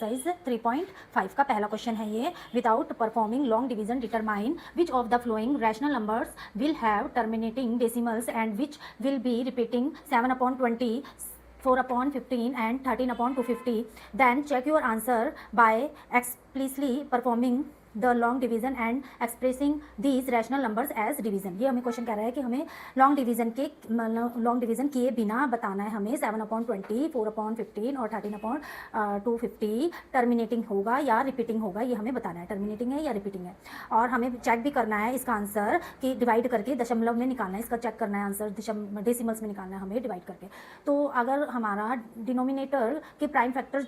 Size 3.5 का पहला question है ये। Without performing long division determine which of the flowing rational numbers will have terminating decimals and which will be repeating 7/20, 4/15 and 13/250. Then check your answer by explicitly performing the long division and expressing these rational numbers as division. ये हमें question कह रहा है कि हमें long division किए बिना बताना है हमें 7/20, 4/15 और 13/250 टर्मिनेटिंग होगा या रिपीटिंग होगा, ये हमें बताना है टर्मिनेटिंग है या रिपीटिंग है। और हमें चेक भी करना है इसका आंसर कि डिवाइड करके दशमलव में निकालना है, इसका चेक करना है आंसर डेसिमल्स में निकालना है हमें डिवाइड करके। तो अगर हमारा डिनोमिनेटर के प्राइम फैक्टर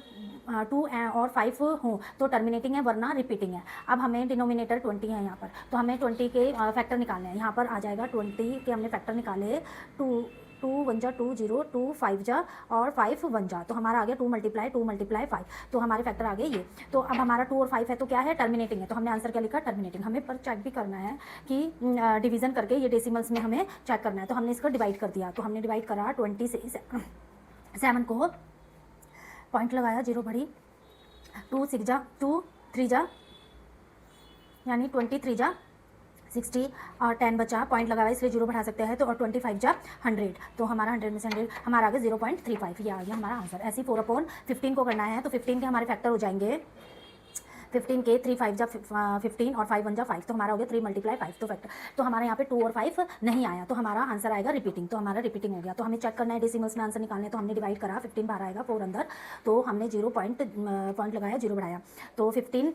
2 और 5 हो तो टर्मिनेटिंग है, वरना रिपीटिंग है। अब हमें डिनोमिनेटर 20 है यहाँ पर, तो हमें 20 के फैक्टर निकालने हैं। यहाँ पर आ जाएगा 20 के हमने फैक्टर निकाले, 2 1 जा 2 0, 2 5 जा और 5 1 जा, तो हमारा आ गया 2 × 5, तो हमारे फैक्टर आ गए ये। तो अब हमारा 2 और 5 है तो क्या है, टर्मिनेटिंग है। तो हमने आंसर क्या लिखा, टर्मिनेटिंग। हमें पर चेक भी करना है कि डिवीजन करके ये डेसिमल्स में हमें चेक करना है। तो हमने इसको डिवाइड कर दिया, तो हमने डिवाइड करा 20 से 7 को पॉइंट लगाया, 0 बढ़ी, 2 6 जा 2 3 जा यानी 23 जा 60 और 10 बचा, पॉइंट लगा हुआ इसलिए 0 बढ़ा सकते हैं। तो और 25 जा 100, तो हमारा 100 में से 100 हमारा आ गया 0.35, ये आ गया हमारा आंसर। ऐसे ही 4/15 को करना है, तो 15 के हमारे फैक्टर हो जाएंगे 15 के 3 5 जा 15 और 5 1 जा 5, तो हमारा हो गया 3 × 5 तो फैक्टर। तो हमारे यहाँ पे 2 और 5 नहीं आया, तो हमारा आंसर आएगा रिपीटिंग, तो हमारा रिपीटिंग हो गया। तो हमें चेक करना है डेसिमल्स में आंसर निकालने, तो हमने डिवाइड करा, 15 बाहर आएगा 4 अंदर, तो हमने 0 पॉइंट लगाया, 0 बढ़ाया, तो 15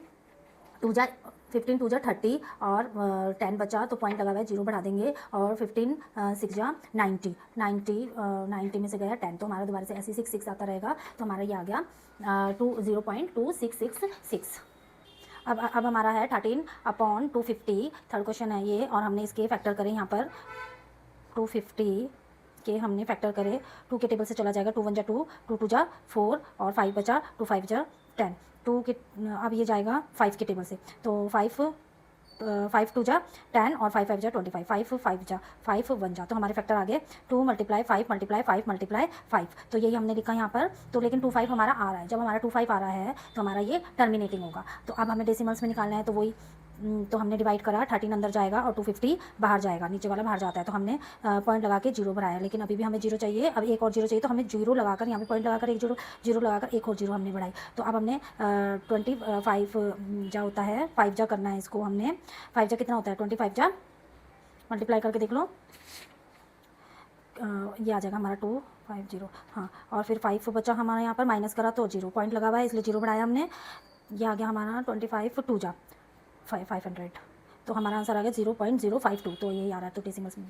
2 जा 30 और 10 बचा, तो पॉइंट लगा हुआ है 0 बढ़ा देंगे, और 15 6 जा 90 में से गया 10, तो हमारा दोबारा से ऐसे 6 आता रहेगा, तो हमारा ये आ गया 0.2666। अब हमारा है 13/250, थर्ड क्वेश्चन है ये, और हमने इसके फैक्टर करें यहाँ पर 250 के हमने फैक्टर करे, 2 के टेबल से चला जाएगा, 2 1 जा 2, 2 2 जा 4 और 5 बचा, 2 5 जा 10, 2 के अब ये जाएगा 5 के टेबल से, तो 5 2 जा 10 और 5 5 जा 25, 5 5 जा 5 1 जा, तो हमारे फैक्टर आ गए 2 × 5 × 5 × 5, तो यही हमने लिखा यहाँ पर। तो लेकिन 25 हमारा आ रहा है, जब हमारा 25 आ रहा है तो हमारा ये टर्मिनेटिंग होगा। तो अब हमें डेसिमल्स में निकालना है, तो वही, तो हमने डिवाइड करा, 13 अंदर जाएगा और 250 बाहर जाएगा, नीचे वाला बाहर जाता है, तो हमने पॉइंट लगा के 0 बढ़ाया, लेकिन अभी भी हमें 0 चाहिए, अब एक और 0 चाहिए, तो हमें 0 लगाकर यहाँ पे पॉइंट लगाकर एक 0 लगाकर एक और 0 हमने बढ़ाई। तो अब हमने 25 जा होता है, 5 जा करना है इसको हमने, 5 जा कितना होता है, 25 जा मल्टीप्लाई करके देख लो, ये आ जाएगा हमारा 250, हाँ, और फिर 5 बचा हमारा यहाँ पर, माइनस करा तो 0 पॉइंट लगा हुआ है इसलिए 0 बढ़ाया हमने, ये आ गया हमारा 25 2 जा 500, तो हमारा आंसर आ गया 0.052, तो यही आ रहा है तो डेसिमल्स में।